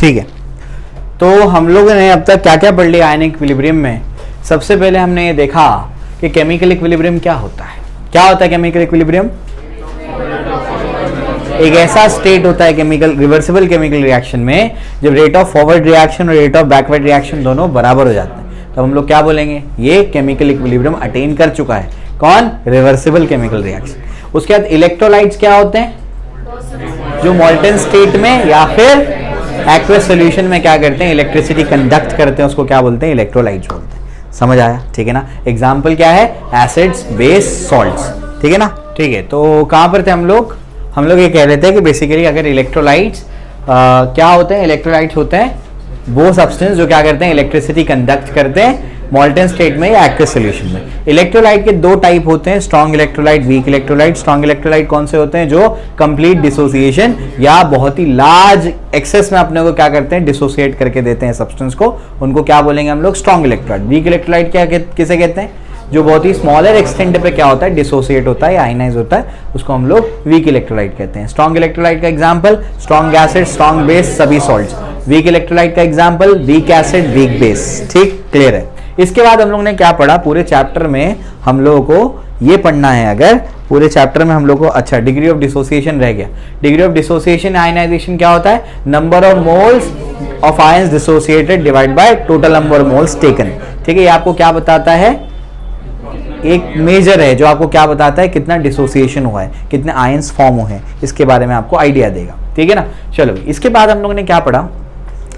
ठीक है, तो हम लोगों ने अब तक क्या क्या पढ़ लिया आयनिक इक्विलिब्रियम में। सबसे पहले हमने ये देखा कि केमिकल इक्विलिब्रियम क्या होता है। क्या होता है केमिकल इक्विलिब्रियम? एक ऐसा स्टेट होता है केमिकल रिवर्सिबल केमिकल रिएक्शन में जब रेट ऑफ फॉरवर्ड रिएक्शन और रेट ऑफ बैकवर्ड रिएक्शन दोनों बराबर हो जाते हैं, तो हम लोग क्या बोलेंगे, ये केमिकल इक्विलिब्रियम अटेन कर चुका है। कौन? Reversible chemical reaction. उसके बाद इलेक्ट्रोलाइट्स क्या होते हैं? जो मॉल्टन स्टेट में या फिर एक्वस सॉल्यूशन में क्या करते हैं, इलेक्ट्रिसिटी कंडक्ट करते हैं, उसको क्या बोलते हैं? इलेक्ट्रोलाइट्स बोलते हैं। समझ आया? ठीक है ना। एग्जाम्पल क्या है? Acids, base, salts. ठीक है ना। ठीक है, तो कहां पर थे हम लोग ये कह रहे थे कि बेसिकली अगर इलेक्ट्रोलाइट्स क्या होते हैं, इलेक्ट्रोलाइट्स होते हैं वो सब्सटेंस जो क्या करते हैं, इलेक्ट्रिसिटी कंडक्ट करते हैं मॉल्टन स्टेट में या एक्वस सॉल्यूशन में। इलेक्ट्रोलाइट के दो टाइप होते हैं, strong electrolyte, weak electrolyte. Strong electrolyte कौन से होते हैं? जो कंप्लीट डिसोसिएशन या बहुत ही लार्ज एक्सेस में अपने को क्या करते हैं, डिसोसिएट करके देते हैं सब्सटेंस को, उनको क्या बोलेंगे हम लोग? Strong electrolyte. वीक इलेक्ट्रोलाइट क्या किसे कहते हैं? जो बहुत ही स्मॉलर एक्सटेंट पे क्या होता है, डिसोसिएट होता है या आयनाइज होता है, उसको हम लोग वीक इलेक्ट्रोलाइट कहते हैं। स्ट्रॉन्ग इलेक्ट्रोलाइट का example strong acid, strong base, सभी सॉल्ट्स। वीक इलेक्ट्रोलाइट का example weak acid, weak base. ठीक, क्लियर है। इसके बाद हम लोग ने क्या पढ़ा? पूरे चैप्टर में हम लोगों को ये पढ़ना है, अगर पूरे चैप्टर में हम लोग को, अच्छा, डिग्री ऑफ डिसोसिएशन रह गया। डिग्री ऑफ डिसोसिएशन आयनाइजेशन क्या होता है? Number of moles of ions dissociated divide by total number of moles taken. ठीक है, ये आपको क्या बताता है? एक मेजर है जो आपको क्या बताता है, कितना डिसोसिएशन हुआ है, कितने आयंस फॉर्म हुए हैं, इसके बारे में आपको आइडिया देगा। ठीक है ना। चलो, इसके बाद हम लोगों ने क्या पढ़ा?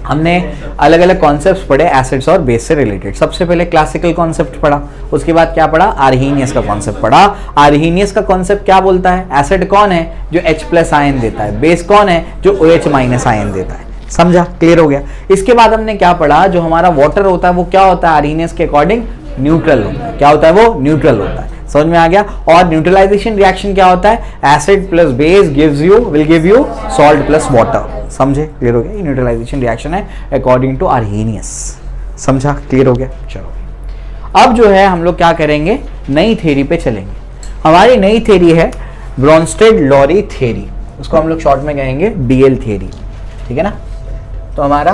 हमने अलग अलग कॉन्सेप्ट्स पढ़े एसिड्स और बेस से रिलेटेड। सबसे पहले क्लासिकल कॉन्सेप्ट पढ़ा, उसके बाद क्या पढ़ा? आर्हीनियस का कॉन्सेप्ट पढ़ा। आर्हीनियस का कॉन्सेप्ट क्या बोलता है? एसिड कौन है? जो H+ आयन देता है। बेस कौन है? जो OH- आयन देता है। समझा? क्लियर हो गया। इसके बाद हमने क्या पढ़ा? जो हमारा वाटर होता है वो क्या होता है? आर्हीनियस के अकॉर्डिंग न्यूट्रल होता है। क्या होता है वो? न्यूट्रल होता है। समझ में आ गया। और न्यूट्रलाइजेशन रिएक्शन क्या होता है? Acid plus base will give you salt plus water. समझे? क्लियर हो गया। ये न्यूट्रलाइजेशन रिएक्शन है अकॉर्डिंग टू आर्हीनियस। समझा? क्लियर हो गया। चलो, अब जो है हम लोग क्या करेंगे, नई थ्योरी पे चलेंगे। हमारी नई थ्योरी है ब्रोंस्टेड-लॉरी थ्योरी, उसको हम लोग शॉर्ट में कहेंगे BL थ्योरी। ठीक है ना। तो हमारा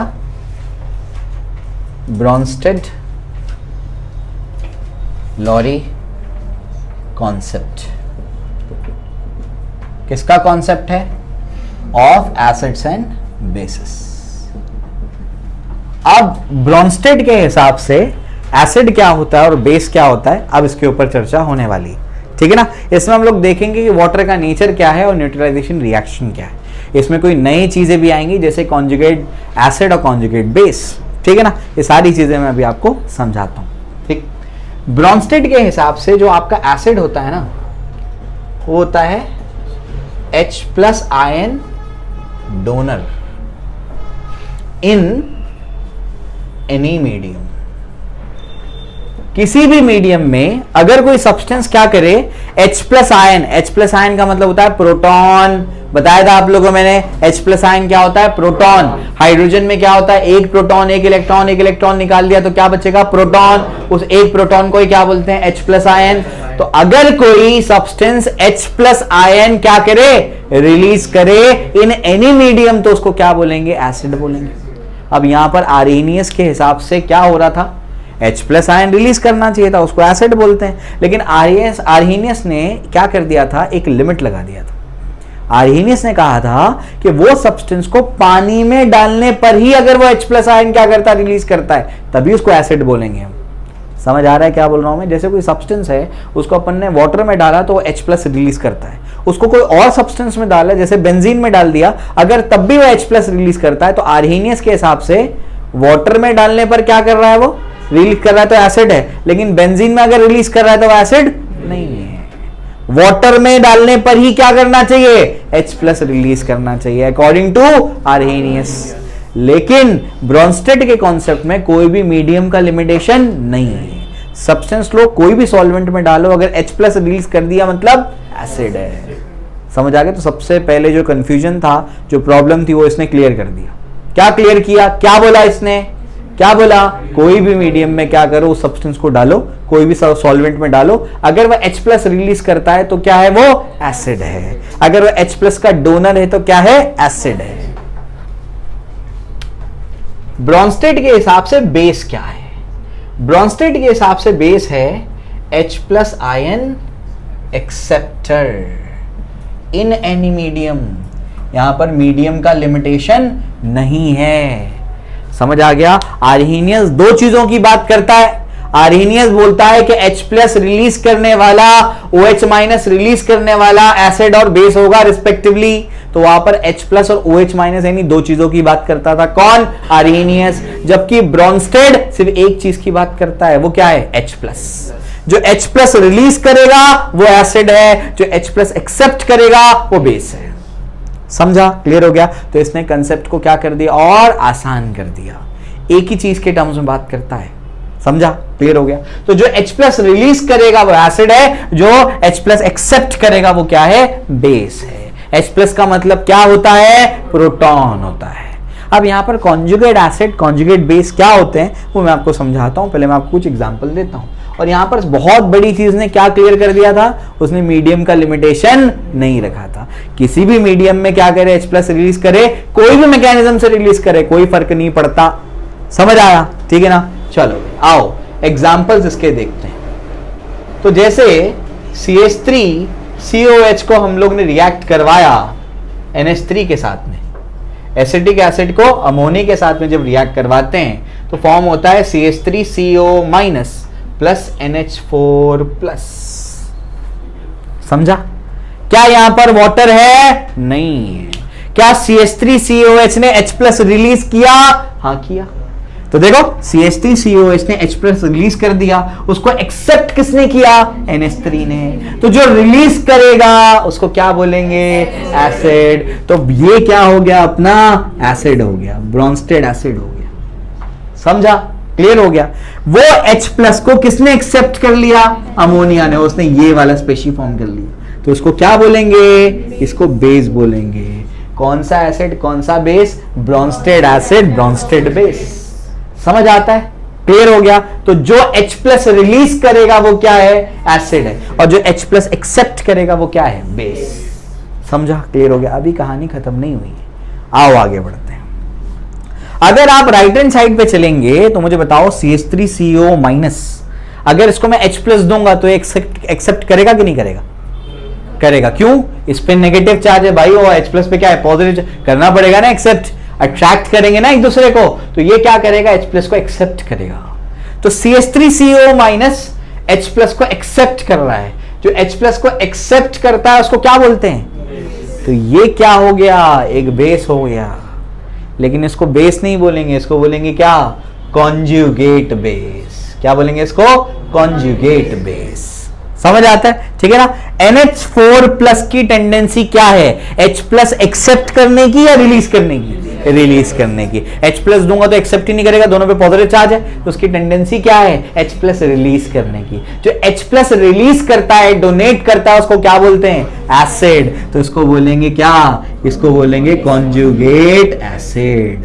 ब्रोंस्टेड-लॉरी कॉन्सेप्ट किसका कॉन्सेप्ट है? Of acids and basis. अब ब्रोंस्टेड के हिसाब से एसिड क्या होता है और बेस क्या होता है, अब इसके ऊपर चर्चा होने वाली है। ठीक है ना। इसमें हम लोग देखेंगे कि वाटर का नेचर क्या है और न्यूट्रलाइजेशन रिएक्शन क्या है। इसमें कोई नई चीजें भी आएंगी जैसे कॉन्जुगेट एसिड और कॉन्जुगेट बेस। ठीक है ना। ये सारी चीजें मैं अभी आपको समझाता हूं। ठीक, ब्रोंस्टेड के हिसाब से जो आपका एसिड होता है ना, वो होता है H+ ion donor in any medium. किसी भी मीडियम में अगर कोई सब्सटेंस क्या करे, H+ आयन, H+ आयन का मतलब होता है प्रोटॉन। बताया था आप लोगों को मैंने, H+ आयन क्या होता है? प्रोटॉन। हाइड्रोजन में क्या होता है? एक प्रोटॉन एक इलेक्ट्रॉन, एक इलेक्ट्रॉन निकाल दिया तो क्या बचेगा? प्रोटॉन। उस एक प्रोटॉन को ही क्या बोलते हैं? H+ ion. तो अगर कोई सब्सटेंस H+ आयन क्या करे, रिलीज करे इन एनी मीडियम, तो उसको क्या बोलेंगे? एसिड बोलेंगे। अब यहां पर आर्हीनियस के हिसाब से क्या हो रहा था? H+ आयन रिलीज करना चाहिए था, उसको एसिड बोलते हैं। लेकिन आर्हीनियस ने क्या कर दिया था? एक लिमिट लगा दिया था। आर्हीनियस ने कहा था कि वो सब्सटेंस को पानी में डालने पर ही अगर वो H+ आयन क्या करता है? रिलीज करता है, तभी उसको एसिड बोलेंगे हम। समझ आ रहा है क्या बोल रहा हूं मैं? जैसे कोई सब्सटेंस है, उसको अपन ने वाटर में डाला तो वो H+ रिलीज करता है। उसको कोई और सब्सटेंस में डाला, जैसे बेंजीन में डाल दिया, अगर तब भी वो H+ रिलीज करता है, तो आर्हीनियस के हिसाब से वाटर में डालने पर क्या कर रहा है? वो रिलीज कर रहा है तो एसिड है। लेकिन बेंजीन में अगर रिलीज कर रहा है तो एसिड नहीं है। वाटर में डालने पर ही क्या करना चाहिए? H+ रिलीज करना चाहिए अकॉर्डिंग टू आर्हीनियस। लेकिन ब्रोंस्टेड के कॉन्सेप्ट में कोई भी मीडियम का लिमिटेशन नहीं है। सब्सटेंस लो, कोई भी सॉल्वेंट में डालो, अगर H+ रिलीज कर दिया मतलब एसिड है। समझ आ गया। तो सबसे पहले जो कंफ्यूजन था, जो प्रॉब्लम थी, वो इसने क्लियर कर दिया। क्या क्लियर किया? क्या बोला इसने? क्या बोला? कोई भी मीडियम में क्या करो, उस सब्सटेंस को डालो, कोई भी सॉल्वेंट में डालो, अगर वह H+ रिलीज करता है तो क्या है? वो एसिड है। अगर वह H+ का डोनर है तो क्या है? एसिड है। ब्रॉन्स्टेड के हिसाब से बेस क्या है? ब्रॉन्स्टेड के हिसाब से बेस है H plus ion acceptor in any medium. यहां पर मीडियम का लिमिटेशन नहीं है, समझ आ गया? आर्हीनियस दो चीजों की बात करता है। आर्हीनियस बोलता है कि H प्लस रिलीज करने वाला, OH माइनस रिलीज करने वाला एसिड और बेस होगा रिस्पेक्टिवली। तो वहां पर H प्लस और OH माइनस यानी दो चीजों की बात करता था। कौन? आर्हीनियस। जबकि ब्रॉन्स्टेड सिर्फ एक चीज की बात करता है, वो क्या है? H plus. जो H प्लस रिलीज करेगा वो एसिड है, जो H प्लस एक्सेप्ट करेगा वो बेस है। समझा? क्लियर हो गया? तो इसने कंसेप्ट को क्या कर दिया और आसान कर दिया, एक ही चीज के टर्म्स में बात करता है। समझा? क्लियर हो गया? तो जो H प्लस रिलीज करेगा वो एसिड है, जो H प्लस एक्सेप्ट करेगा वो क्या है? बेस है। H प्लस का मतलब क्या होता है? प्रोटॉन होता है। अब यहां पर कॉन्जुगेट एसिड, कॉन्जुगेट बेस क्या होते हैं वो मैं आपको समझाता हूं। पहले मैं आपको कुछ एग्जांपल देता हूं। और यहां पर बहुत बड़ी चीज ने क्या क्लियर कर दिया था? उसने मीडियम का लिमिटेशन नहीं रखा था। किसी भी मीडियम में क्या करे? H प्लस रिलीज करे, कोई भी मैकेनिज्म से रिलीज करे, कोई फर्क नहीं पड़ता। समझ आया? ठीक है ना? चलो आओ एग्जांपल्स इसके देखते हैं। तो जैसे CH3COH को हम लोग ने रिएक्ट करवाया NH3 के साथ में, एसिटिक एसिड को अमोनी के साथ में जब रिएक्ट करवाते हैं तो फॉर्म होता है CH3CO- प्लस NH4 प्लस। समझा? क्या यहां पर वाटर है? नहीं है। क्या CH3COH ने H प्लस रिलीज किया? हाँ किया। तो देखो CH3COH ने H प्लस रिलीज कर दिया, उसको एक्सेप्ट किसने किया? NH3 ने। तो जो रिलीज करेगा उसको क्या बोलेंगे? एसिड। तो ये क्या हो गया? अपना एसिड हो गया, ब्रॉन्स्टेड एसिड हो गया। समझा? क्लियर हो गया? वो H प्लस को किसने एक्सेप्ट कर लिया? अमोनिया ने। उसने ये वाला स्पेशी फॉर्म कर लिया, तो इसको क्या बोलेंगे? इसको बेस बोलेंगे। कौन सा एसिड, कौन सा base? Brønsted acid, Brønsted base. समझ आता है? क्लियर हो गया? तो जो H प्लस रिलीज करेगा वो क्या है? एसिड है, और जो H प्लस एक्सेप्ट करेगा वो क्या है? बेस। समझा? क्लियर हो गया? अभी कहानी खत्म नहीं हुई है, आओ आगे बढ़ते हैं। अगर आप राइट हैंड साइड पे चलेंगे तो मुझे बताओ CH3CO-, अगर इसको मैं H प्लस दूंगा तो एक्सेप्ट करेगा कि नहीं करेगा? करेगा। क्यों? इस पे नेगेटिव चार्ज है भाई, और H प्लस पे क्या है? पॉजिटिव। करना पड़ेगा ना एक्सेप्ट, अट्रैक्ट करेंगे ना एक दूसरे को, तो ये क्या करेगा? H प्लस को एक्सेप्ट करेगा। तो CH3CO- H प्लस को एक्सेप्ट कर रहा है। जो H प्लस को एक्सेप्ट करता है उसको क्या बोलते हैं? तो ये क्या हो गया? एक बेस हो गया। लेकिन इसको बेस नहीं बोलेंगे, इसको बोलेंगे क्या? Conjugate base. क्या बोलेंगे इसको? Conjugate base. समझ आता है? ठीक है ना? NH4 प्लस की टेंडेंसी क्या है? H प्लस एक्सेप्ट करने की या रिलीज करने की? रिलीज करने की। H प्लस दूंगा तो एक्सेप्ट ही नहीं करेगा, दोनों पे पॉजिटिव चार्ज है, तो उसकी टेंडेंसी क्या है? H प्लस रिलीज करने की। जो H प्लस रिलीज करता है, डोनेट करता है, उसको क्या बोलते हैं? एसिड। तो इसको बोलेंगे क्या? इसको बोलेंगे कॉन्जुगेट एसिड।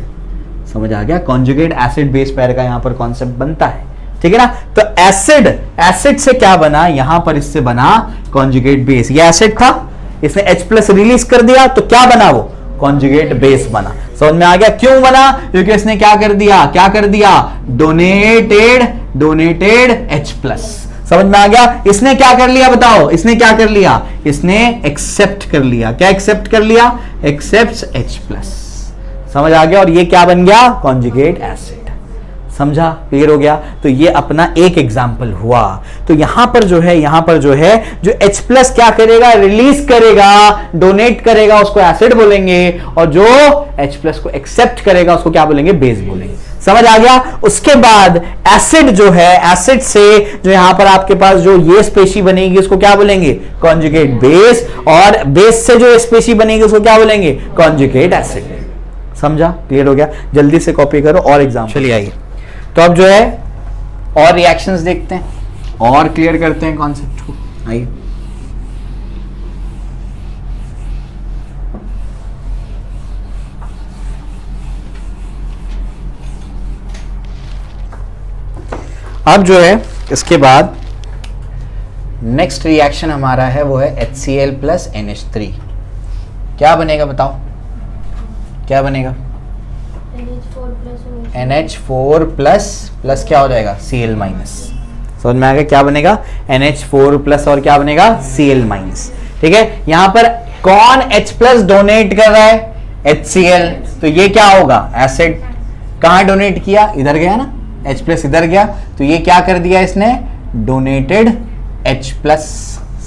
समझ आ गया? कॉन्जुगेट एसिड बेस पेयर का यहां पर कॉन्सेप्ट बनता है। ठीक है ना? तो एसिड, एसिड से क्या बना? यहां पर इससे बना कॉन्जुगेट बेस। ये एसिड था, इसने H प्लस रिलीज कर दिया, तो क्या बना? वो कॉन्जुगेट बेस बना। समझ में आ गया? क्यों बना? क्योंकि इसने क्या कर दिया? क्या कर दिया? Donated H plus. समझ में आ गया? इसने क्या कर लिया बताओ? इसने क्या कर लिया? इसने एक्सेप्ट कर लिया। क्या एक्सेप्ट कर लिया? Accepts H plus. समझ आ गया? और ये क्या बन गया? Conjugate acid. समझा? क्लियर हो गया? तो ये अपना एक एग्जाम्पल हुआ। तो यहां पर जो है जो H प्लस क्या करेगा? रिलीज करेगा, डोनेट करेगा, उसको एसिड बोलेंगे, और जो H प्लस को एक्सेप्ट करेगा उसको क्या बोलेंगे? बेस बोलेंगे। समझ आ गया? उसके बाद एसिड जो है, एसिड से जो यहां पर आपके पास जो ये स्पेशी बनेगी उसको क्या बोलेंगे? कॉन्जुगेट बेस, और बेस से जो स्पेशी बनेगी उसको क्या बोलेंगे? Conjugate acid. समझा? क्लियर हो गया? जल्दी से कॉपी करो और एग्जाम्पल। चलिए आइए, तो अब जो है और रिएक्शंस देखते हैं और क्लियर करते हैं कॉन्सेप्ट को। आइए, अब जो है इसके बाद नेक्स्ट रिएक्शन हमारा है वो है HCl प्लस NH3। क्या बनेगा बताओ? क्या बनेगा? NH4 प्लस प्लस क्या हो जाएगा Cl माइनस। समझ में आ गया क्या बनेगा NH4 प्लस और क्या बनेगा Cl माइनस। ठीक है, यहां पर कौन H प्लस डोनेट कर रहा है HCl, तो ये क्या होगा एसिड। कहां डोनेट किया, इधर गया ना, H प्लस इधर गया, तो ये क्या कर दिया इसने डोनेटेड H प्लस।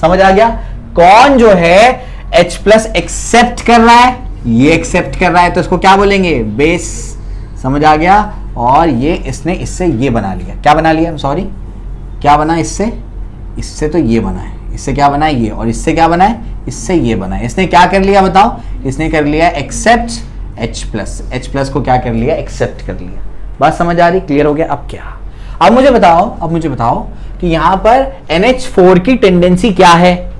समझ आ गया। कौन जो है H प्लस एक्सेप्ट कर रहा है, ये एक्सेप्ट कर रहा है, तो इसको क्या बोलेंगे बेस। समझ आ गया। और ये इसने इससे ये बना लिया, क्या बना लिया, सॉरी क्या बना इससे, इससे तो ये बना है, इससे क्या बना है ये, और इससे क्या बना है, इससे ये बना है। इसने क्या कर लिया बताओ, इसने कर लिया एक्सेप्ट H प्लस को क्या कर लिया एक्सेप्ट कर लिया। बात समझ आ रही, क्लियर हो गया। अब क्या, अब मुझे बताओ कि यहां पर NH4 की टेंडेंसी क्या है,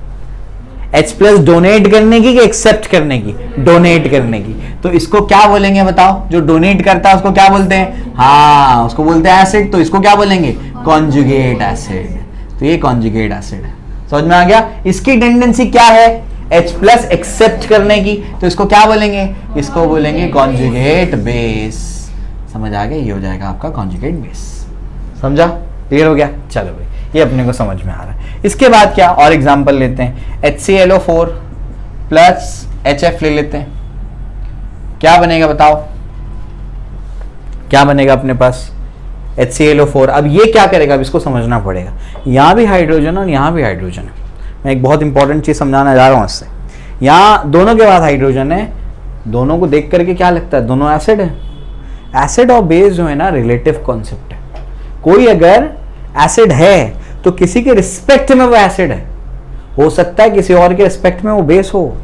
H प्लस डोनेट करने की कि एक्सेप्ट करने की, डोनेट करने की। तो इसको क्या बोलेंगे बताओ, जो डोनेट करता है उसको क्या बोलते हैं, हाँ उसको बोलते हैं एसिड, तो इसको क्या बोलेंगे कॉन्जुगेट एसिड। तो ये कॉन्जुगेट एसिड है। समझ में आ गया। इसकी टेंडेंसी क्या है H प्लस एक्सेप्ट करने की, तो इसको क्या बोलेंगे, इसको बोलेंगे कॉन्जुगेट बेस। समझ आ गया, ये हो जाएगा आपका कॉन्जुगेट बेस। समझा, क्लियर हो गया। चलो भाई ये अपने को समझ में आ रहा है। इसके बाद क्या और एग्जांपल लेते हैं, HClO4 प्लस HF ले लेते हैं, क्या बनेगा बताओ, क्या बनेगा अपने पास HClO4। अब ये क्या करेगा, अब इसको समझना पड़ेगा। यहां भी हाइड्रोजन और यहां भी हाइड्रोजन है। मैं एक बहुत इंपॉर्टेंट चीज समझाना जा रहा हूं इससे। यहां दोनों के बाद हाइड्रोजन है, दोनों को देख करके क्या लगता है दोनों एसिड है। एसिड और बेस जो है ना रिलेटिव कॉन्सेप्ट है। कोई अगर एसिड है तो किसी के रिस्पेक्ट में वो एसिड है, हो सकता है किसी और के रिस्पेक्ट में वो बेस हो।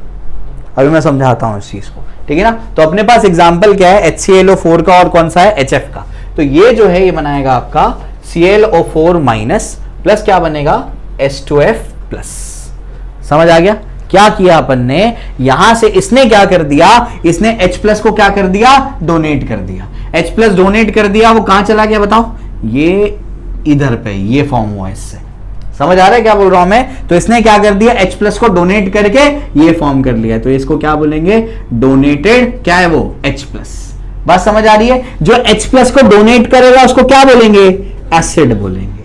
अभी मैं समझाता हूं इस चीज को, ठीक है ना। तो अपने पास एग्जांपल क्या है HClO4 का और कौन सा है HF का। तो ये जो है ये बनाएगा आपका ClO4 माइनस प्लस क्या बनेगा H2F प्लस। समझ आ गया क्या किया अपन ने, यहां से इसने क्या कर दिया, इसने H प्लस को क्या कर दिया डोनेट कर दिया। H प्लस डोनेट कर दिया, वो कहां चला गया बताओ, ये इधर पे ये फॉर्म हुआ इससे। समझ आ रहा है क्या बोल रहा हूं मैं। तो इसने क्या कर दिया H प्लस को डोनेट करके ये फॉर्म कर लिया, तो इसको क्या बोलेंगे डोनेटेड क्या है वो H प्लस। बात समझ आ रही है। जो H प्लस को डोनेट करेगा उसको क्या बोलेंगे एसिड बोलेंगे।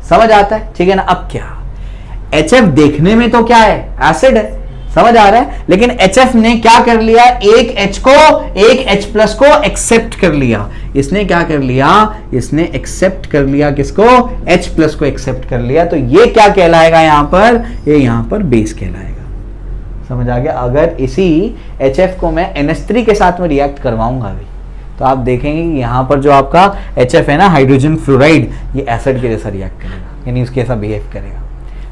समझ आता है, ठीक है ना। अब क्या HF देखने में तो क्या है एसिड है, समझ आ रहा है, लेकिन HF ने क्या कर लिया, एक H प्लस को एक्सेप्ट कर लिया। इसने क्या कर लिया, इसने एक्सेप्ट कर लिया किसको, H प्लस को एक्सेप्ट कर लिया। तो ये क्या कहलाएगा यहां पर, ये यहां पर बेस कहलाएगा। समझ आ गया। अगर इसी HF को मैं NH3 के साथ में रिएक्ट करवाऊंगा अभी, तो आप देखेंगे कि यहां पर जो आपका HF है ना हाइड्रोजन फ्लोराइड, ये एसिड के जैसा रिएक्ट करेगा, यानी उसके जैसा बिहेव करेगा।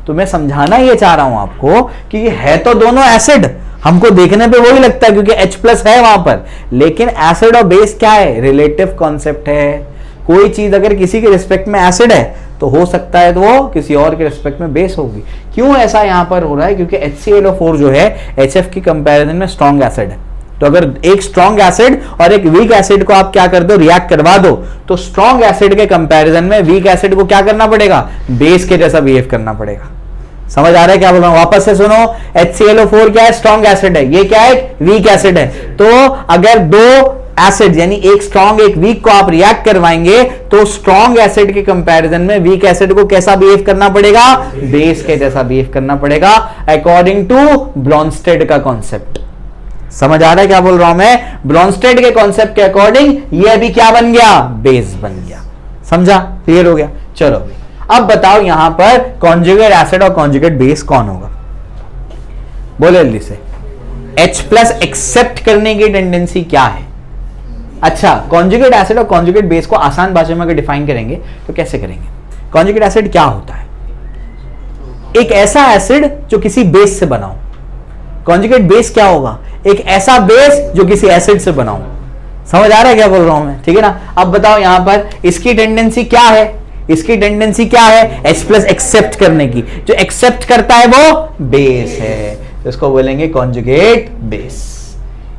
तो मैं समझाना ये चाह रहा हूं आपको कि ये है तो दोनों एसिड, हमको देखने पे वही लगता है क्योंकि H प्लस है वहां पर, लेकिन एसिड और बेस क्या है रिलेटिव कॉन्सेप्ट है। कोई चीज अगर किसी के रिस्पेक्ट में एसिड है तो हो सकता है तो वो किसी और के रिस्पेक्ट में बेस होगी। क्यों ऐसा यहां पर हो रहा है, क्योंकि HClO4 जो है HF की कंपैरिजन में स्ट्रॉन्ग एसिड है। तो अगर एक स्ट्रॉन्ग एसिड और एक वीक एसिड को आप क्या कर दो रिएक्ट करवा दो, तो स्ट्रॉन्ग एसिड के कंपैरिजन में वीक एसिड को क्या करना पड़ेगा, बेस के जैसा बिहेव करना पड़ेगा। समझ आ रहा है क्या बोल रहा हूं, वापस से सुनो। HClO4 क्या है, स्ट्रॉन्ग एसिड है, ये क्या है, वीक एसिड है। तो अगर दो एसिड यानी एक स्ट्रॉन्ग एक वीक को आप रिएक्ट करवाएंगे तो स्ट्रॉन्ग एसिड के कंपैरिजन में वीक एसिड को कैसा बिहेव करना पड़ेगा, बेस के जैसा बिहेव करना पड़ेगा, अकॉर्डिंग टू ब्रॉन्स्टेड का कॉन्सेप्ट। समझ आ रहा है क्या बोल रहा हूं मैं। ब्रॉन्स्टेड के कॉन्सेप्ट के अकॉर्डिंग ये अभी क्या बन गया, बेस बन गया। समझा, क्लियर हो गया। चलो अब बताओ यहां पर कॉन्जुगेट एसिड और कॉन्जुगेट बेस कौन होगा, बोले जल्दी से। H प्लस एक्सेप्ट करने की टेंडेंसी क्या है। अच्छा, कॉन्जुगेट एसिड और कॉन्जुगेट बेस को आसान भाषा में अगर डिफाइन करेंगे तो कैसे करेंगे। कॉन्जुगेट एसिड क्या होता है, एक ऐसा एसिड जो किसी बेस से बना हो। कॉन्जुगेट बेस क्या होगा, एक ऐसा बेस जो किसी एसिड से बना हो। समझ आ रहा है क्या बोल रहा हूं मैं, ठीक है ना। अब बताओ यहां पर इसकी टेंडेंसी क्या है, इसकी टेंडेंसी क्या है H प्लस एक्सेप्ट करने की। जो एक्सेप्ट करता है वो बेस है, तो इसको बोलेंगे कॉन्जुगेट बेस।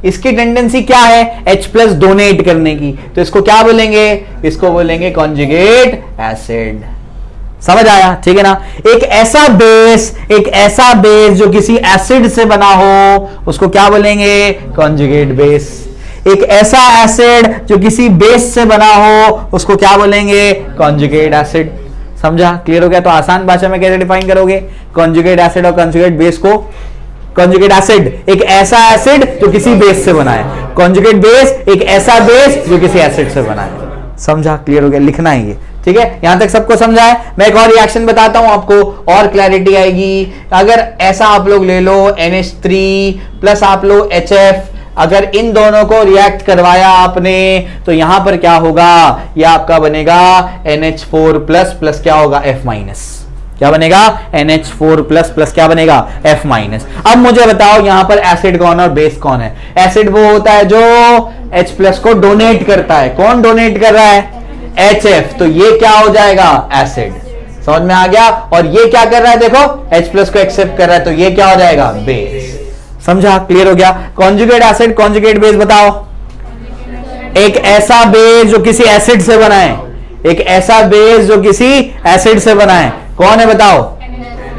इसकी टेंडेंसी क्या है H प्लस डोनेट करने की, तो इसको क्या बोलेंगे, इसको बोलेंगे कॉन्जुगेट एसिड। समझ आया, ठीक है ना। एक ऐसा बेस जो किसी एसिड से बना हो उसको क्या बोलेंगे, कॉन्जुगेट बेस। एक ऐसा एसिड जो किसी बेस से बना हो उसको क्या बोलेंगे? Conjugate acid. समझा? क्लियर हो गया? तो आसान भाषा में कैसे डिफाइन करोगे कॉन्जुगेट एसिड और कॉन्जुगेट बेस को? कॉन्जुगेट एसिड एक ऐसा एसिड जो किसी बेस से बना है, कॉन्जुगेट बेस एक ऐसा बेस जो किसी एसिड से बना है। समझा? क्लियर हो गया? लिखना है ये, ठीक है? यहां तक सबको समझा है? मैं एक और रिएक्शन बताता हूं आपको और क्लैरिटी आएगी। अगर ऐसा आप लोग ले लो NH3 प्लस आप लो HF, अगर इन दोनों को रिएक्ट करवाया आपने तो यहां पर क्या होगा? ये आपका बनेगा NH4 प्लस प्लस क्या होगा? F minus. क्या बनेगा? NH4 प्लस प्लस क्या बनेगा? F minus. अब मुझे बताओ यहां पर एसिड कौन और बेस कौन है? एसिड वो होता है जो H प्लस को डोनेट करता है। कौन डोनेट कर रहा है? HF। तो ये क्या हो जाएगा? एसिड। समझ में आ गया? और ये क्या कर रहा है? देखो H प्लस को एक्सेप्ट कर रहा है, तो ये क्या हो जाएगा? बेस। समझा? क्लियर हो गया? कॉन्जुगेट एसिड कॉन्जुगेट बेस बताओ। एक ऐसा बेस जो किसी एसिड से बना है, एक ऐसा बेस जो किसी एसिड से बना है, कौन है बताओ?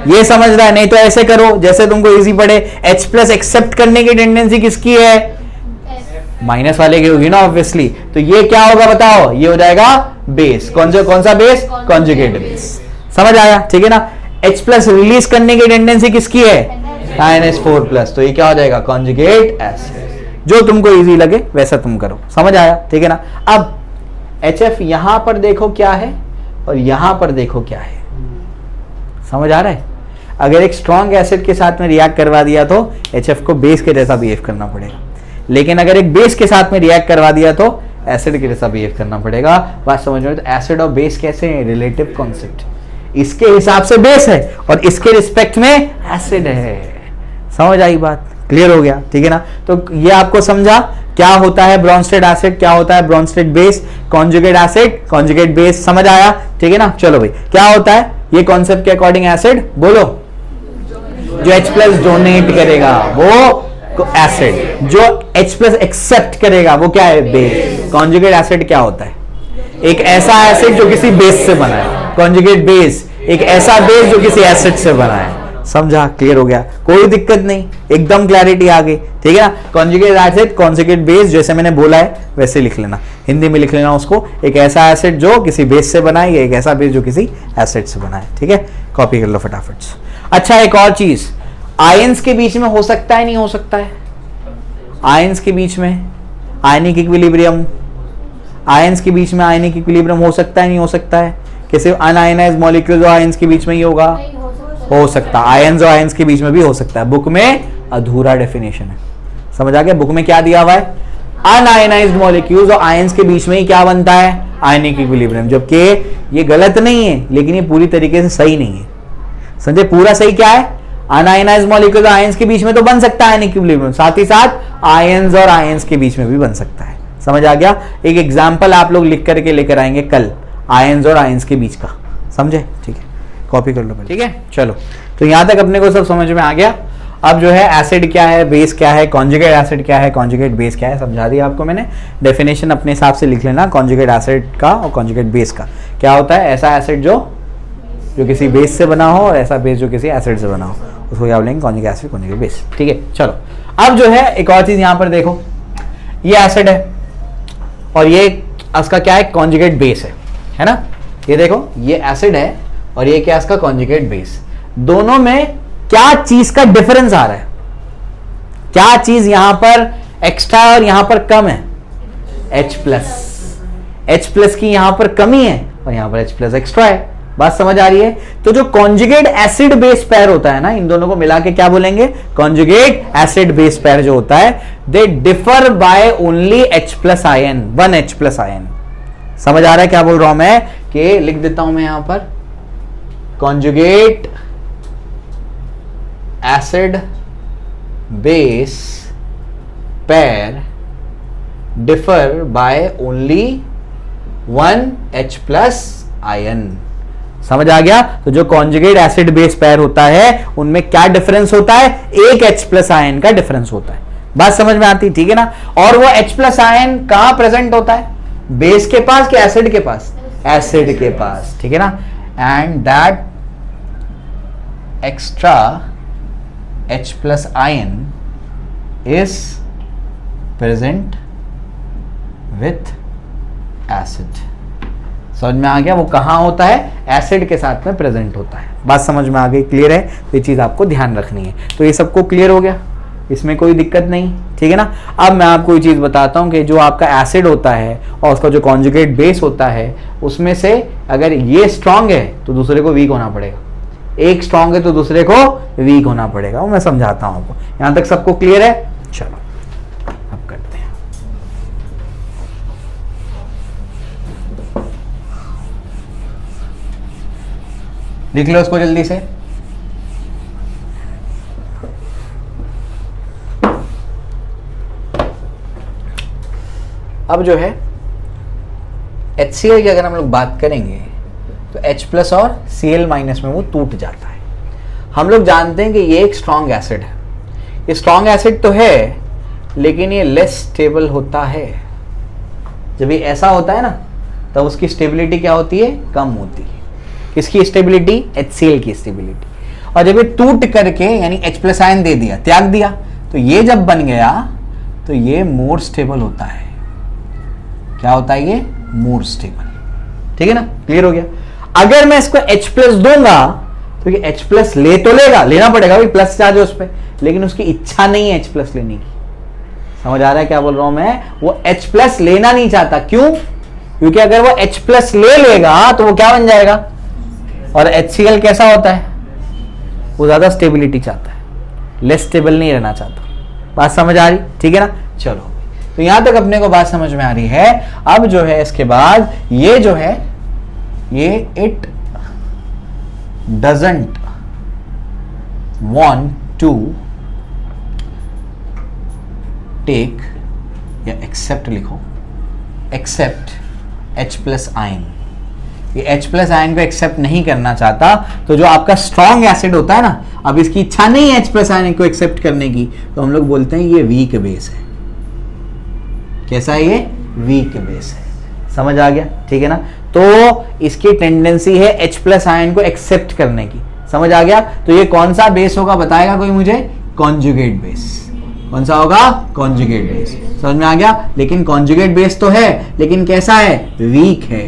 ये समझ रहा है? नहीं तो ऐसे करो जैसे तुमको इजी पड़े। H प्लस एक्सेप्ट करने की टेंडेंसी किसकी है? माइनस वाले की होगी ना ऑब्वियसली। तो ये क्या होगा बताओ? ये हो जाएगा बेस। कौन सा बेस? Conjugate base. समझ आया? ठीक है ना? H प्लस रिलीज करने की टेंडेंसी किसकी है? NH4 plus. तो ये क्या हो जाएगा? Conjugate acid. जो तुमको इजी लगे वैसा तुम करो। समझ आया? ठीक है ना? अब HF यहां पर देखो क्या है और यहां पर देखो क्या है। समझ आ रहा है? अगर एक स्ट्रॉन्ग एसिड के साथ में रिएक्ट करवा दिया तो HF को बेस के जैसा बिहेव करना पड़ेगा, लेकिन अगर एक बेस के साथ में रिएक्ट करवा दिया तो एसिड के जैसा बिहेव करना पड़ेगा। बात समझ में? तो एसिड और बेस कैसे हैं? Relative concept. इसके हिसाब से बेस है और इसके रिस्पेक्ट में एसिड है। समझ आई बात? क्लियर हो गया? ठीक है ना? तो ये आपको समझा क्या होता है ब्रॉन्स्टेड एसिड, क्या होता है Brønsted base, conjugate acid conjugate base. समझ आया? ठीक है ना? चलो भाई, क्या होता है ये कॉन्सेप्ट के अकॉर्डिंग? एसिड बोलो जो H प्लस डोनेट करेगा वो एसिड, जो H प्लस एक्सेप्ट करेगा वो क्या है? बेस। कॉन्जुगेट एसिड क्या होता है? एक ऐसा एसिड जो किसी बेस से बना है। कॉन्जुगेट बेस एक ऐसा बेस जो किसी एसिड से बना है। समझा? क्लियर हो गया? कोई दिक्कत नहीं, एकदम क्लैरिटी आ गई। ठीक है ना? कॉन्जुगेट एसिड कॉन्जुगेट बेस जैसे मैंने बोला है वैसे लिख लेना, हिंदी में लिख लेना उसको। एक ऐसा एसिड जो किसी बेस से बना है, एक ऐसा बेस जो किसी एसिड से बना है। ठीक है? कॉपी कर लो फटाफट। अच्छा, एक और चीज, आयंस के बीच में हो सकता है नहीं हो सकता है? आयंस के बीच में आयनिक इक्विलिब्रियम, आयंस के बीच में आयनिक इक्विलिब्रियम हो सकता है नहीं हो सकता है? किसी अनआयनाइज्ड मॉलिक्यूल और आयंस के बीच में ही होगा? हो सकता है। आयंस और आयंस के बीच में भी हो सकता है। बुक में अधूरा डेफिनेशन है। समझ आ गया? बुक में क्या दिया हुआ है? अनआयनाइज्ड मॉलिक्यूल्स और आयंस के बीच में ही क्या बनता है? Ionic equilibrium. जबकि ये गलत नहीं है, लेकिन ये पूरी तरीके से सही नहीं है। समझे? पूरा सही क्या है? अनआयनाइज्ड मॉलिक्यूल और आयंस के बीच में तो बन सकता है आयनिक इक्विलिब्रियम, साथ ही साथ आयंस और आयंस के बीच में भी बन सकता है। समझ आ गया? एक एग्जाम्पल आप लोग लिख करके लेकर आएंगे कल, आयंस और आयंस के बीच का। समझे? ठीक है, कॉपी कर लो। ठीक है, चलो। तो यहां तक अपने को सब समझ में आ गया। अब जो है एसिड क्या है, बेस क्या है, कॉन्जुगेट एसिड क्या है, कॉन्जुगेट बेस क्या है, समझा दिया आपको मैंने। डेफिनेशन अपने हिसाब से लिख लेना कॉन्जुगेट एसिड का और कॉन्जुगेट बेस का। क्या होता है? ऐसा एसिड जो किसी बेस से बना हो और ऐसा बेस जो किसी एसिड से बना हो, उसको क्या बोलेंगे? Conjugate acid conjugate base. ठीक है, चलो। अब जो है एक और चीज यहां पर देखो, ये एसिड है और ये इसका क्या है? कॉन्जुगेट बेस है ना? ये देखो, ये एसिड है और ये क्या? इसका कॉन्जुगेट बेस। दोनों में क्या चीज का डिफरेंस आ रहा है? क्या चीज यहां पर एक्स्ट्रा और यहां पर कम है? H plus. H प्लस की यहां पर कमी है और यहां पर H प्लस एक्स्ट्रा है। बात समझ आ रही है? तो जो कॉन्जुगेट एसिड बेस पेयर होता है ना, इन दोनों को मिला के क्या बोलेंगे? कॉन्जुगेट एसिड बेस पेयर जो होता है, they differ by only H plus ion, 1 H plus ion. समझ आ रहा है क्या बोल रहा हूं मैं? कि लिख देता हूं मैं यहां पर, conjugate acid base pair differ by only 1 H plus ion. समझ आ गया? तो जो कॉन्जुगेट एसिड बेस पेयर होता है उनमें क्या डिफरेंस होता है? एक H प्लस आयन का डिफरेंस होता है। बात समझ में आती? ठीक है ना? और वो H प्लस आयन कहां प्रेजेंट होता है? बेस के पास कि एसिड के पास? एसिड के पास। ठीक है ना? And that extra H plus ion is present with acid. समझ में आ गया? वो कहाँ होता है? एसिड के साथ में प्रेजेंट होता है। बात समझ में आ गई? क्लियर है? तो ये चीज आपको ध्यान रखनी है। तो ये सबको क्लियर हो गया, इसमें कोई दिक्कत नहीं, ठीक है ना। अब मैं आपको ये चीज बताता हूं कि जो आपका एसिड होता है और उसका जो कॉन्जुगेट बेस होता है, उसमें से अगर ये स्ट्रांग है तो दूसरे को वीक होना पड़ेगा, एक स्ट्रांग है तो दूसरे को वीक होना पड़ेगा। वो मैं समझाता हूं आपको। यहां तक सबको क्लियर है? चलो अब करते हैं। लिख लो इसको जल्दी से। अब जो है HCl की अगर हम लोग बात करेंगे तो H प्लस और Cl माइनस में वो टूट जाता है। हम लोग जानते हैं कि ये एक स्ट्रॉन्ग एसिड है। ये स्ट्रॉन्ग एसिड तो है लेकिन ये लेस स्टेबल होता है। जब ये ऐसा होता है ना तब उसकी स्टेबिलिटी क्या होती है? कम होती है। किसकी स्टेबिलिटी? HCl की स्टेबिलिटी। और जब ये टूट करके यानी H प्लस आयन दे दिया, त्याग दिया, तो ये जब बन गया तो ये मोर स्टेबल होता है। क्या होता है? ये मोर स्टेबल। ठीक है ना? क्लियर हो गया? अगर मैं इसको H प्लस दूंगा तो ये H प्लस ले तो लेगा, लेना पड़ेगा भाई, प्लस चार्ज है उस पर, लेकिन उसकी इच्छा नहीं है H प्लस लेने की। समझ आ रहा है क्या बोल रहा हूं मैं? वो H प्लस लेना नहीं चाहता। क्यों? क्योंकि अगर वो H प्लस ले लेगा तो वो क्या बन जाएगा? और HCl कैसा होता है? वो ज्यादा स्टेबिलिटी चाहता है, लेस स्टेबल नहीं रहना चाहता। बात समझ आ रही? ठीक है ना? चलो, तो यहां तक अपने को बात समझ में आ रही है। अब जो है इसके बाद ये जो है ये it doesn't want to take या एक्सेप्ट, लिखो एक्सेप्ट H प्लस आयन। ये H प्लस आयन को एक्सेप्ट नहीं करना चाहता। तो जो आपका स्ट्रॉन्ग एसिड होता है ना, अब इसकी इच्छा नहीं है H प्लस आयन को एक्सेप्ट करने की, तो हम लोग बोलते हैं ये वीक बेस है। कैसा है? ये वीक बेस है। समझ आ गया? ठीक है ना? तो इसकी टेंडेंसी है H प्लस आयन को एक्सेप्ट करने की। समझ आ गया? तो ये कौन सा बेस होगा बताएगा कोई मुझे? Conjugate base. कौन सा होगा? Conjugate base. समझ में आ गया? लेकिन कॉन्जुगेट बेस तो है, लेकिन कैसा है? वीक है।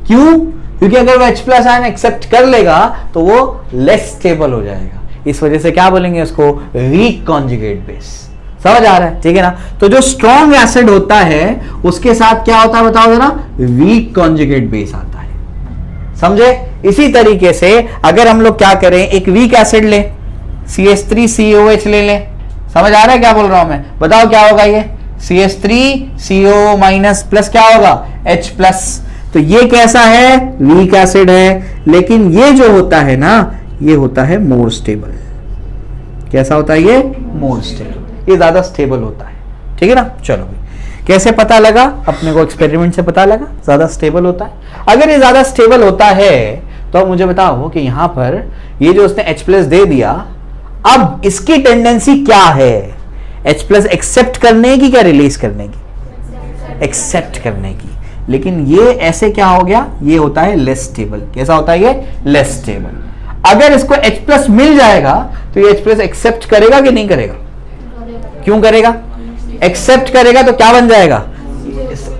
क्यों? क्योंकि अगर वो H प्लस आयन एक्सेप्ट कर लेगा तो वो लेस स्टेबल हो जाएगा। इस वजह से क्या बोलेंगे उसको? Weak conjugate base. समझ आ रहा है? ठीक है ना? तो जो स्ट्रॉन्ग एसिड होता है उसके साथ क्या होता है बताओ जरा? वीक कॉन्जुगेट बेस आता है। समझे? इसी तरीके से अगर हम लोग क्या करें, एक वीक एसिड ले, CH3COH ले लें। समझ आ रहा है क्या बोल रहा हूं मैं? बताओ क्या होगा? ये CH3CO माइनस प्लस क्या होगा? H plus. तो ये कैसा है? वीक एसिड है, लेकिन ये जो होता है ना, ये होता है मोर स्टेबल। कैसा होता है? ये मोर स्टेबल, ये ज्यादा स्टेबल होता है। ठीक है ना? चलो भाई, कैसे पता लगा? अपने को एक्सपेरिमेंट से पता लगा ज्यादा स्टेबल होता है। अगर ये ज्यादा स्टेबल होता है तो अब मुझे बताओ कि यहां पर ये जो उसने H प्लस दे दिया, अब इसकी टेंडेंसी क्या है? H प्लस एक्सेप्ट करने की, क्या रिलीज करने की? एक्सेप्ट करने की। लेकिन ये ऐसे क्या हो गया? ये होता है लेस स्टेबल। कैसा होता है? ये लेस स्टेबल। अगर इसको H प्लस मिल जाएगा तो ये H प्लस एक्सेप्ट करेगा कि नहीं करेगा? क्यों करेगा? एक्सेप्ट करेगा तो क्या बन जाएगा?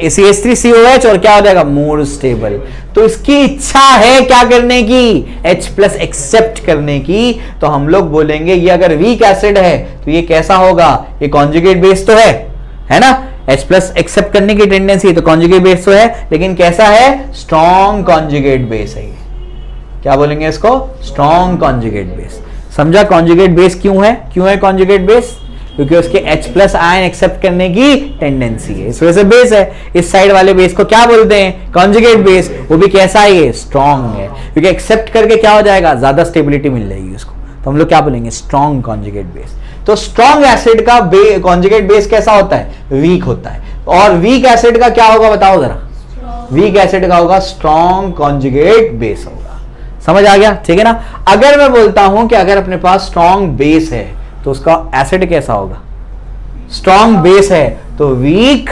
CH3COH, और क्या हो जाएगा? More stable. तो इसकी इच्छा है क्या करने की? H प्लस एक्सेप्ट करने की। तो हम लोग बोलेंगे ये अगर वीक एसिड है तो ये कैसा होगा? ये कॉन्जुगेट बेस तो है ना? H प्लस एक्सेप्ट करने की टेंडेंसी, तो कॉन्जुगेट बेस तो है, लेकिन कैसा है? स्ट्रॉन्ग कॉन्जुगेट बेस है। क्या बोलेंगे इसको? Strong conjugate base. समझा? कॉन्जुगेट बेस क्यों है? क्यों है कॉन्जुगेट बेस? क्योंकि उसके H प्लस आयन एक्सेप्ट करने की टेंडेंसी है, इस वजह से बेस है। इस साइड वाले बेस को क्या बोलते हैं? Conjugate base. वो भी कैसा है? ये स्ट्रॉन्ग है, क्योंकि एक्सेप्ट करके क्या हो जाएगा? ज्यादा स्टेबिलिटी मिल जाएगी उसको। तो हम लोग क्या बोलेंगे? Strong conjugate base. तो स्ट्रॉन्ग एसिड का कॉन्जुगेट बेस कैसा होता है? वीक होता है। और वीक एसिड का क्या होगा बताओ जरा? वीक एसिड का होगा स्ट्रॉन्ग कॉन्जुगेट बेस होगा। समझ आ गया? ठीक है ना? अगर मैं बोलता हूं कि अगर अपने पास स्ट्रॉन्ग बेस है तो उसका एसिड कैसा होगा? स्ट्रॉन्ग बेस है तो वीक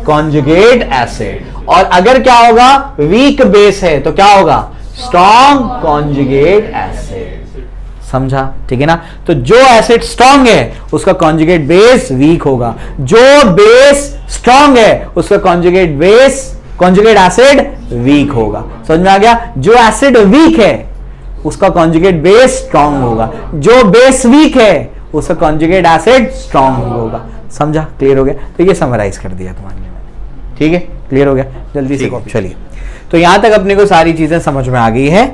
कॉन्जुगेट एसिड। और अगर क्या होगा? वीक बेस है तो क्या होगा? Strong conjugate acid. समझा, ठीक है ना। तो जो एसिड स्ट्रांग है उसका कॉन्जुगेट बेस वीक होगा, जो बेस स्ट्रांग है उसका कॉन्जुगेट एसिड वीक होगा। समझ में आ गया। जो एसिड वीक है उसका कॉन्जुगेट बेस स्ट्रांग होगा, जो बेस वीक है उसका कॉन्जुगेट एसिड स्ट्रांग होगा। समझा, क्लियर हो गया। तो ये समराइज कर दिया तुम्हारे लिए मैंने, ठीक है, क्लियर हो गया। जल्दी से कॉपी। चलिए, तो यहां तक अपने को सारी चीजें समझ में आ गई है,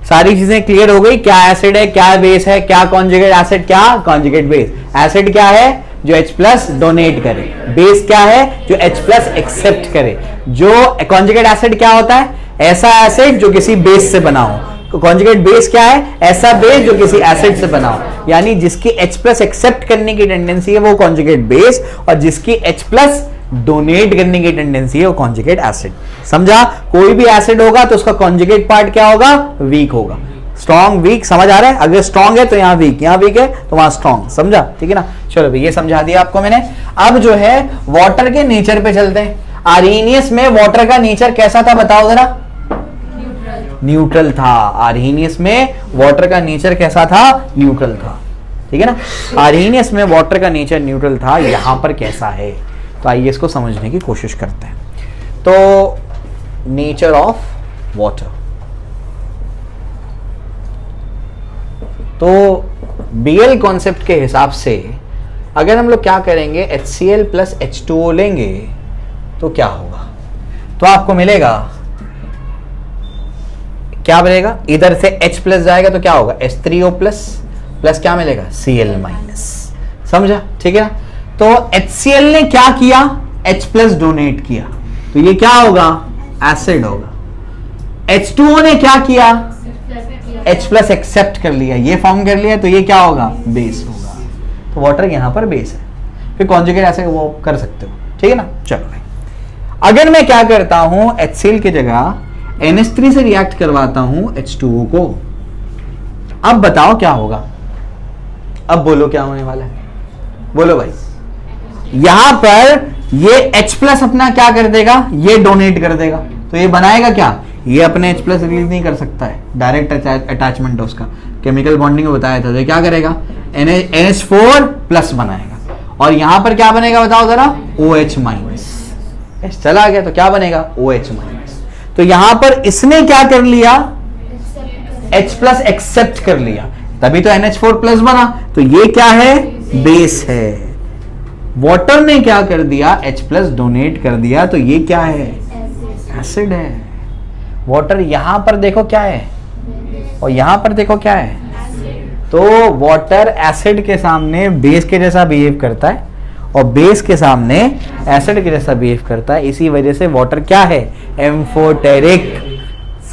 सारी चीजें क्लियर हो गई। क्या एसिड है, क्या बेस है, क्या कॉन्जुगेट एसिड, क्या कॉन्जुगेट बेस। एसिड क्या है, जो H प्लस डोनेट करे। बेस क्या है, जो H प्लस एक्सेप्ट करे। जो कॉन्जुगेट एसिड क्या होता है, ऐसा एसिड जो किसी बेस से बना हो। कॉन्जुगेट बेस क्या है, ऐसा बेस जो किसी एसिड से बना हो, यानी जिसकी H प्लस एक्सेप्ट करने की टेंडेंसी है वो कॉन्जुगेट बेस, और जिसकी H प्लस डोनेट करने की टेंडेंसी है वो कॉन्जुगेट एसिड। समझा। कोई भी एसिड होगा तो उसका कॉन्जुगेट पार्ट क्या होगा, वीक होगा। स्ट्रॉन्ग वीक, समझ आ रहा है। अगर स्ट्रॉन्ग है तो यहां वीक है तो वहां स्ट्रॉन्ग। समझा, ठीक है ना। चलो भाई, ये समझा दिया आपको मैंने। अब जो है वाटर के नेचर पे चलते हैं। आर्हेनियस में वाटर का नेचर कैसा था, बताओ जरा। न्यूट्रल था। आर्हेनियस में वाटर का नेचर कैसा था, न्यूट्रल था, ठीक है ना। आर्हेनियस में वाटर का नेचर न्यूट्रल था, यहां पर कैसा है, तो आइए इसको समझने की कोशिश करते हैं। तो नेचर ऑफ वाटर, तो बीएल कॉन्सेप्ट के हिसाब से अगर हम लोग क्या करेंगे, HCl प्लस H2O लेंगे तो क्या होगा, तो आपको मिलेगा, क्या मिलेगा, इधर से H प्लस जाएगा तो क्या होगा, H3O प्लस, प्लस क्या मिलेगा, Cl माइनस। समझा, ठीक है ना। तो HCl ने क्या किया, H प्लस डोनेट किया, तो ये क्या होगा, एसिड होगा। H2O ने क्या किया, H प्लस एक्सेप्ट कर लिया, ये फॉर्म कर लिया, तो ये क्या होगा, बेस होगा। तो वाटर यहां पर बेस है, फिर कॉन्जुगेट ऐसे वो कर सकते हो, ठीक है ना। चलो भाई, अगर मैं क्या करता हूं, HCl की जगह NH3 से रिएक्ट करवाता हूं H2O को, अब बताओ क्या होगा, अब बोलो क्या होने वाला है, बोलो भाई। यहां पर ये H प्लस अपना क्या कर देगा, ये डोनेट कर देगा, तो ये बनाएगा क्या, ये अपने H प्लस रिलीज नहीं कर सकता है, डायरेक्ट अटैचमेंट है उसका, केमिकल बॉन्डिंग में बताया था। तो क्या करेगा, NH4 प्लस बनाएगा, और यहां पर क्या बनेगा बताओ जरा, OH माइनस। चला गया तो क्या बनेगा, OH माइनस। तो यहां पर इसने क्या कर लिया, H प्लस एक्सेप्ट कर लिया, तभी तो NH4 प्लस बना। तो ये क्या है, बेस है। वाटर ने क्या कर दिया, H प्लस डोनेट कर दिया, तो ये क्या है, एसिड है। वाटर यहां पर देखो क्या है, और यहां पर देखो क्या है, तो वाटर एसिड के सामने बेस के जैसा बिहेव करता है, और बेस के सामने एसिड के जैसा बिहेव करता है। इसी वजह से वाटर क्या है, एम्फोटेरिक।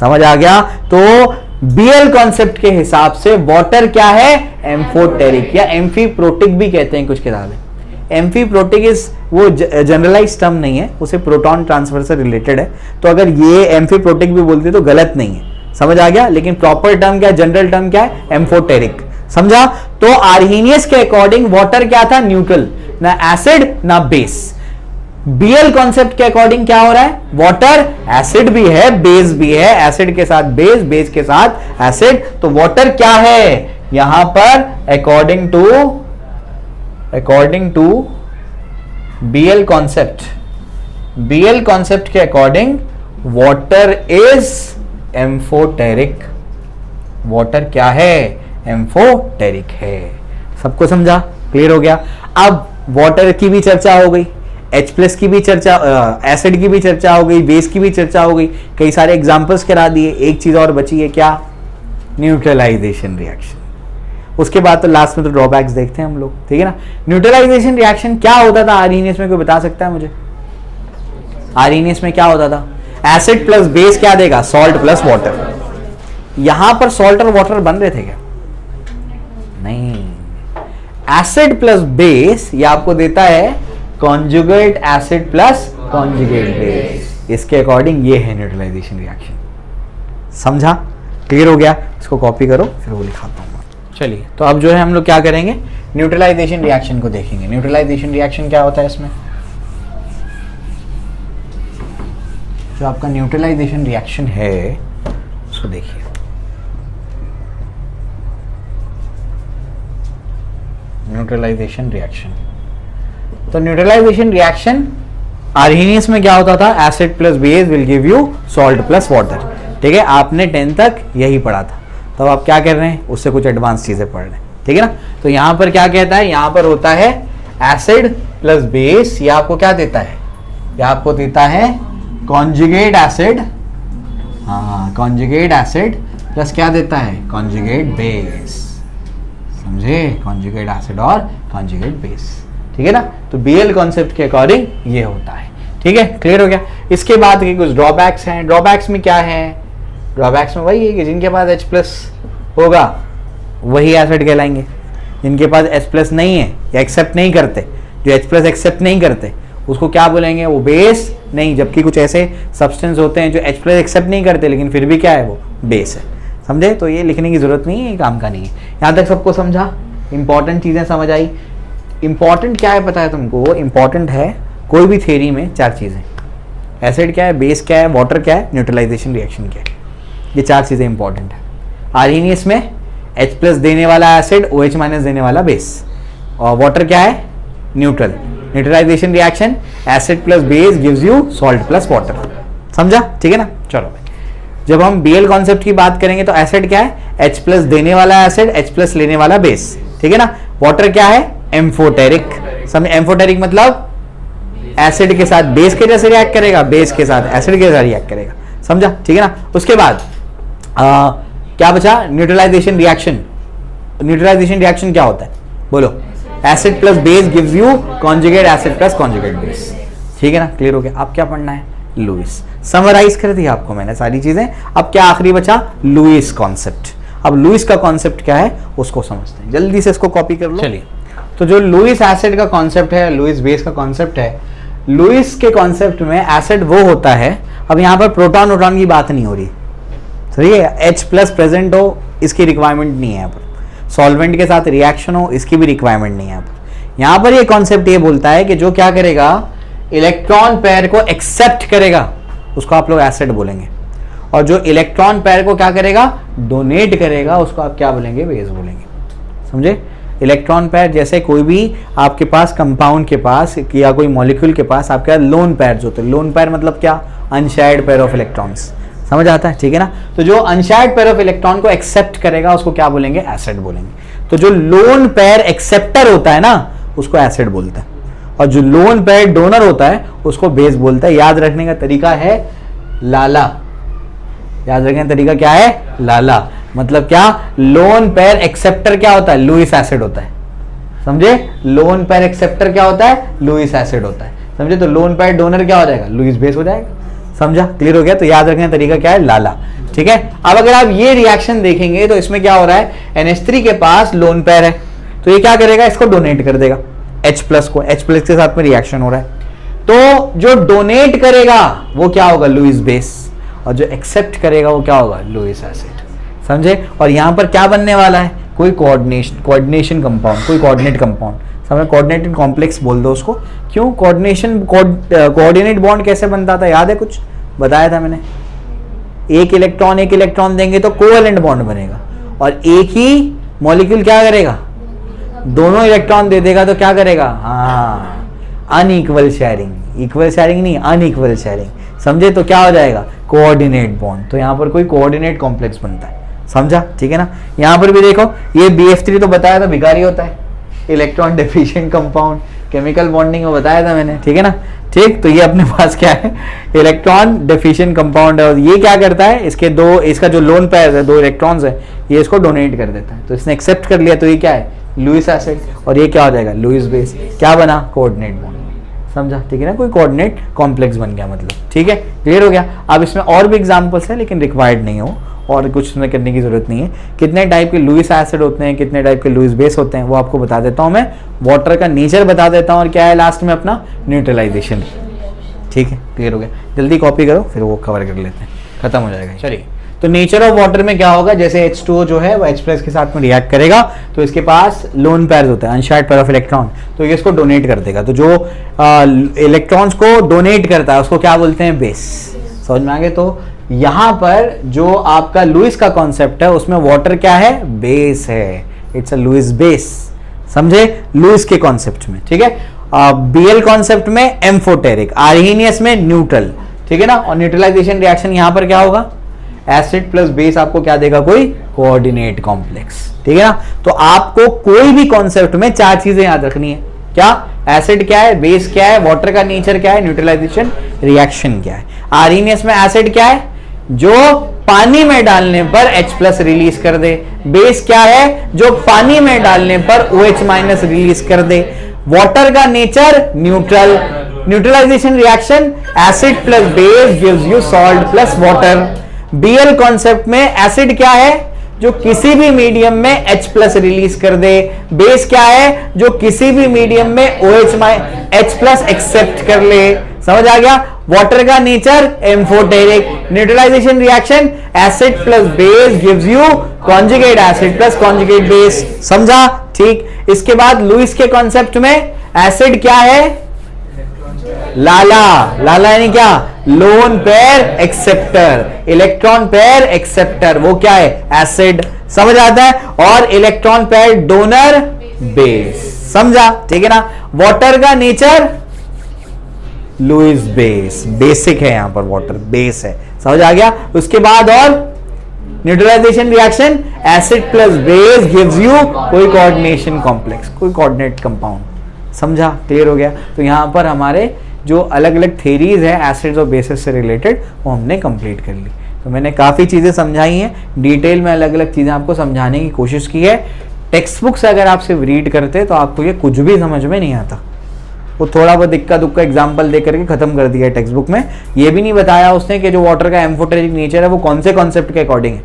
समझ आ गया। तो बीएल कॉन्सेप्ट के हिसाब से वाटर क्या है, एम्फोटेरिक, या एम्फीप्रोटिक भी कहते हैं कुछ किताबें। एम्फीप्रोटिक इज वो जनरलाइज टर्म नहीं है, उसे प्रोटॉन ट्रांसफर से रिलेटेड है, तो अगर ये एम्फीप्रोटिक भी बोलते तो गलत नहीं है। समझ आ गया। लेकिन प्रॉपर टर्म क्या है, जनरल टर्म क्या है, एम्फोटेरिक। समझा। तो आर्हेनियस के अकॉर्डिंग वाटर क्या था, न्यूट्रल, ना एसिड ना बेस। बीएल कॉन्सेप्ट के अकॉर्डिंग क्या हो रहा है, वाटर एसिड भी है बेस भी है, एसिड के साथ बेस, बेस के साथ एसिड। तो वाटर क्या है यहां पर, अकॉर्डिंग टू बीएल कॉन्सेप्ट के according water is amphoteric. Water क्या है, एम्फोटेरिक है। सबको समझा, क्लियर हो गया। अब वाटर की भी चर्चा हो गई, H प्लस की भी चर्चा, एसिड की भी चर्चा हो गई, बेस की भी चर्चा हो गई, कई सारे एग्जांपल्स करा दिए। एक चीज और बची है, क्या, न्यूट्रलाइजेशन रिएक्शन। उसके बाद तो लास्ट में तो ड्रॉबैक्स देखते हैं हम लोग, ठीक है ना। न्यूट्रलाइजेशन रिएक्शन क्या होता था आर्हेनियस में, कोई बता सकता है मुझे। आर्हेनियस में क्या होता था, एसिड प्लस बेस क्या देगा, सॉल्ट प्लस वाटर। यहां पर सॉल्ट और वाटर बन रहे थे क्या, नहीं। एसिड प्लस बेस ये आपको देता है conjugate acid plus conjugate base. इसके अकॉर्डिंग ये है न्यूट्रलाइजेशन रिएक्शन। समझा, क्लियर हो गया। इसको कॉपी करो, फिर वो लिखाता हूं। चलिए, तो अब जो है हम लोग क्या करेंगे, न्यूट्रलाइजेशन रिएक्शन को देखेंगे। न्यूट्रलाइजेशन रिएक्शन क्या होता है इसमें, जो आपका न्यूट्रलाइजेशन रिएक्शन है उसको देखिए। Neutralisation reaction. तो न्यूट्रलाइजेशन रिएक्शन आर्हेनियस में क्या होता था, acid plus base will give you salt plus water. ठीक है, आपने 10 तक यही पढ़ा था, तो आप क्या कर रहे हैं, उससे कुछ एडवांस चीजें पढ़ रहे हैं। ठीक है ना, तो यहां पर क्या कहता है, यहां पर होता है एसिड प्लस बेस, ये आपको क्या देता है, ये आपको देता है कॉन्जुगेट एसिड, हाँ कॉन्जुगेट एसिड प्लस क्या देता है, कॉन्जुगेट बेस। समझे, कॉन्जुगेट एसिड और कॉन्जुगेट बेस। ठीक है ना, तो बीएल कॉन्सेप्ट के अकॉर्डिंग ये होता है। ठीक है, क्लियर हो गया। इसके बाद के कुछ ड्रॉबैक्स हैं। ड्रॉबैक्स में क्या है, ड्रॉबैक्स में वही है कि जिनके पास H प्लस होगा वही एसिड कहलाएंगे, जिनके पास H प्लस नहीं है या एक्सेप्ट नहीं करते, जो H प्लस एक्सेप्ट नहीं करते उसको क्या बोलेंगे, वो बेस नहीं। जबकि कुछ ऐसे सब्सटेंस होते हैं जो H प्लस एक्सेप्ट नहीं करते लेकिन फिर भी क्या है, वो बेस है। समझे, तो ये लिखने की जरूरत नहीं है, काम का नहीं है। यहाँ तक सबको समझा, इंपॉर्टेंट चीजें समझ आई। इंपॉर्टेंट क्या है पता है तुमको, इंपॉर्टेंट है कोई भी थ्योरी में 4 चीजें, एसिड क्या है, बेस क्या है, वाटर क्या है, न्यूट्रलाइजेशन रिएक्शन क्या है, ये 4 चीजें इंपॉर्टेंट है। आर्हेनियस में H प्लस देने वाला एसिड, OH माइनस देने वाला बेस, और वाटर क्या है, neutral. Neutralisation reaction acid plus base gives you salt plus water. समझा, ठीक है ना। चलो भाई, जब हम बीएल कॉन्सेप्ट की बात करेंगे तो एसिड क्या है, H प्लस देने वाला एसिड, H प्लस लेने वाला बेस। ठीक है ना। वाटर क्या है, एम्फोटेरिक। समझ, एम्फोटेरिक मतलब एसिड के साथ बेस के जैसे रिएक्ट करेगा, बेस के साथ एसिड के जैसे रिएक्ट करेगा। समझा, ठीक है ना। उसके बाद क्या बचा, न्यूट्रलाइजेशन रिएक्शन। न्यूट्रलाइजेशन रिएक्शन क्या होता है, बोलो, acid plus base gives you conjugate acid plus conjugate base. ठीक है ना, क्लियर हो गया। अब क्या पढ़ना है, लुईस। समराइज कर दिया आपको मैंने सारी चीजें। अब क्या आखिरी बचा, लुईस कॉन्सेप्ट। अब लुईस का कॉन्सेप्ट क्या है उसको समझते हैं, जल्दी से इसको कॉपी कर लो। चलिए, तो जो लुईस एसिड का कॉन्सेप्ट है, लुईस बेस का कॉन्सेप्ट है, लुईस के कॉन्सेप्ट में एसिड वो होता है, अब यहां पर प्रोटॉन वोटॉन की बात नहीं हो रही, सही है। H प्लस प्रेजेंट हो इसकी रिक्वायरमेंट नहीं है यहाँ पर, सॉल्वेंट के साथ रिएक्शन हो इसकी भी रिक्वायरमेंट नहीं है यहाँ पर। यहाँ पर ये कॉन्सेप्ट ये बोलता है कि जो क्या करेगा, इलेक्ट्रॉन पेयर को एक्सेप्ट करेगा उसको आप लोग एसिड बोलेंगे, और जो इलेक्ट्रॉन पेयर को क्या करेगा, डोनेट करेगा, उसको आप क्या बोलेंगे, बेस बोलेंगे। समझे, इलेक्ट्रॉन पेयर जैसे कोई भी आपके पास कंपाउंड के पास या कोई मॉलिक्यूल के पास आपके लोन पेयर्स होते हैं। लोन पेयर मतलब क्या, अनशेयर्ड पेयर ऑफ इलेक्ट्रॉन्स। समझ आता है, ठीक है ना। तो जो अनशेयर्ड पेयर ऑफ इलेक्ट्रॉन को एक्सेप्ट करेगा उसको क्या बोलेंगे, एसिड बोलेंगे। तो जो लोन पेयर एक्सेप्टर होता है ना उसको एसिड बोलता है, और जो लोन पेयर डोनर होता है उसको बेस बोलता है। याद रखने का तरीका है लाला, याद रखने का तरीका क्या है, लाला। मतलब क्या, लोन पेयर एक्सेप्टर क्या होता है, लुईस एसिड होता है। समझे, लोन पेयर एक्सेप्टर क्या होता है, लुईस एसिड होता है। समझे, तो लोन पेयर डोनर क्या हो जाएगा, लुईस बेस हो जाएगा। समझा, क्लियर हो गया। तो याद रखने का तरीका क्या है, लाला। ठीक है। अब अगर आप ये रिएक्शन देखेंगे तो इसमें क्या हो रहा है, NH3 के पास लोन पेयर है, तो ये क्या करेगा, इसको डोनेट कर देगा H प्लस को, H प्लस के साथ में रिएक्शन हो रहा है। तो जो डोनेट करेगा वो क्या होगा, लुईस बेस, और जो एक्सेप्ट करेगा वो क्या होगा, लुईस एसिड। समझे, और यहां पर क्या बनने वाला है, कोई कोऑर्डिनेशन कंपाउंड, कोई कोऑर्डिनेट कंपाउंड। समझ, कोऑर्डिनेटेड कॉम्प्लेक्स बोल दो उसको। क्यों, कोऑर्डिनेट बॉन्ड कैसे बनता था, याद है, कुछ बताया था मैंने। एक इलेक्ट्रॉन देंगे तो कोवेलेंट बॉन्ड बनेगा, और एक ही मॉलिक्यूल क्या करेगा, दोनों इलेक्ट्रॉन दे देगा तो क्या करेगा, हाँ, अनइक्वल शेयरिंग। इक्वल शेयरिंग नहीं, अनइक्वल शेयरिंग। समझे, तो क्या हो जाएगा, कोऑर्डिनेट बॉन्ड। तो यहां पर कोई कोऑर्डिनेट कॉम्प्लेक्स बनता है। समझा, ठीक है ना। यहां पर भी देखो, ये BF3 तो बताया था भिखारी होता है, electron deficient compound, chemical bonding में बताया था मैंने, ठीक है ना। ठीक, तो ये अपने पास क्या है, इलेक्ट्रॉन डेफिशिएंट कंपाउंड है, और ये क्या करता है, इसका जो लोन पेयर है, 2 इलेक्ट्रॉन्स है, ये इसको डोनेट कर देता है। तो इसने एक्सेप्ट कर लिया, तो ये क्या है, लुईस एसिड, और ये क्या हो जाएगा, लुईस बेस। क्या बना, कोऑर्डिनेट बॉन्ड। समझा, ठीक है ना, कोई कोऑर्डिनेट कॉम्प्लेक्स बन गया, मतलब। ठीक है, क्लियर हो गया। अब इसमें और भी एग्जांपल्स है लेकिन रिक्वायर्ड नहीं हो, और कुछ उसमें करने की जरूरत नहीं है। कितने टाइप के लुईस एसिड होते हैं, कितने टाइप के लुईस बेस होते हैं, वो आपको बता देता हूं मैं। वाटर का नेचर बता देता हूं, और क्या है लास्ट में अपना, न्यूट्रलाइजेशन। ठीक है, क्लियर हो गया। जल्दी कॉपी करो, फिर वो कवर कर लेते हैं, खत्म हो जाएगा। चलिए, तो नेचर ऑफ वाटर में क्या होगा, जैसे H2O जो है वो H प्लस के साथ में रिएक्ट करेगा, तो इसके पास लोन पेयर्स होते हैं, अनशेयर्ड पेयर ऑफ इलेक्ट्रॉन, तो ये इसको डोनेट कर देगा। तो जो इलेक्ट्रॉन्स को डोनेट करता है उसको क्या बोलते हैं, बेस। समझ में आ गए। तो यहां पर जो आपका लुईस का कॉन्सेप्ट है उसमें वाटर क्या है, बेस है, इट्स अ लुईस बेस। समझे, लुईस के कॉन्सेप्ट में, ठीक है। बीएल कॉन्सेप्ट में एम्फोटेरिक, आर्हेनियस में न्यूट्रल, ठीक है ना। और न्यूट्रलाइजेशन रिएक्शन यहां पर क्या होगा, एसिड प्लस बेस आपको क्या देगा, कोई कोऑर्डिनेट कॉम्प्लेक्स, ठीक है ना। तो आपको कोई भी कॉन्सेप्ट में 4 चीजें याद रखनी है, क्या, एसिड क्या है, बेस क्या है, वाटर का नेचर क्या है, न्यूट्रलाइजेशन रिएक्शन क्या है। आर्हेनियस में एसिड क्या है, जो पानी में डालने पर H+ रिलीज कर दे। बेस क्या है, जो पानी में डालने पर OH- रिलीज कर दे। वाटर का nature neutral, neutralisation reaction acid plus base gives you salt plus water. BL concept में एसिड क्या है, जो किसी भी मीडियम में H+ रिलीज कर दे। बेस क्या है, जो किसी भी मीडियम में H+ एक्सेप्ट कर ले। समझ आ गया। वाटर का nature amphoteric, neutralisation reaction acid plus base gives you conjugate acid plus conjugate base. समझा, ठीक। इसके बाद लुईस के कॉन्सेप्ट में एसिड क्या है, लाला, लाला यानी क्या, lone pair acceptor, electron pair acceptor, वो क्या है, एसिड। समझ आता है। और इलेक्ट्रॉन पेयर डोनर बेस, समझा, ठीक है ना। वाटर का नेचर लुईस बेस, बेसिक है यहां पर, वाटर बेस है, समझ आ गया। उसके बाद और neutralization reaction acid plus base gives you कोई कोऑर्डिनेशन कॉम्प्लेक्स, कोई कोऑर्डिनेट कंपाउंड। समझा, क्लियर हो गया। तो यहां पर हमारे जो अलग अलग थेरीज है एसिड्स और बेसिस से रिलेटेड, वो हमने कंप्लीट कर ली। तो मैंने काफ़ी चीज़ें समझाई हैं, डिटेल में अलग अलग चीज़ें आपको समझाने की कोशिश की है। टेक्स्ट बुक से अगर आप सिर्फ रीड करते तो आपको ये कुछ भी समझ में नहीं आता। वो थोड़ा बहुत इक्का दुक्का एग्जाम्पल दे करके खत्म कर दिया है टेक्स्ट बुक में। ये भी नहीं बताया उसने कि जो वाटर का एम्फोटेरिक नेचर है वो कौन से कॉन्सेप्ट के अकॉर्डिंग है,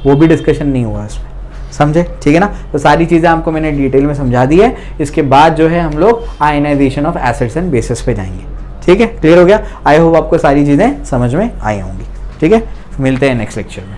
वो भी डिस्कशन नहीं हुआ इसमें। समझे, ठीक है ना। तो सारी चीज़ें आपको मैंने डिटेल में समझा दी है। इसके बाद जो है हम लोग ionization of acids and bases पे जाएंगे, ठीक है। क्लियर हो गया। आई होप आपको सारी चीज़ें समझ में आई होंगी, ठीक है। मिलते हैं नेक्स्ट लेक्चर में।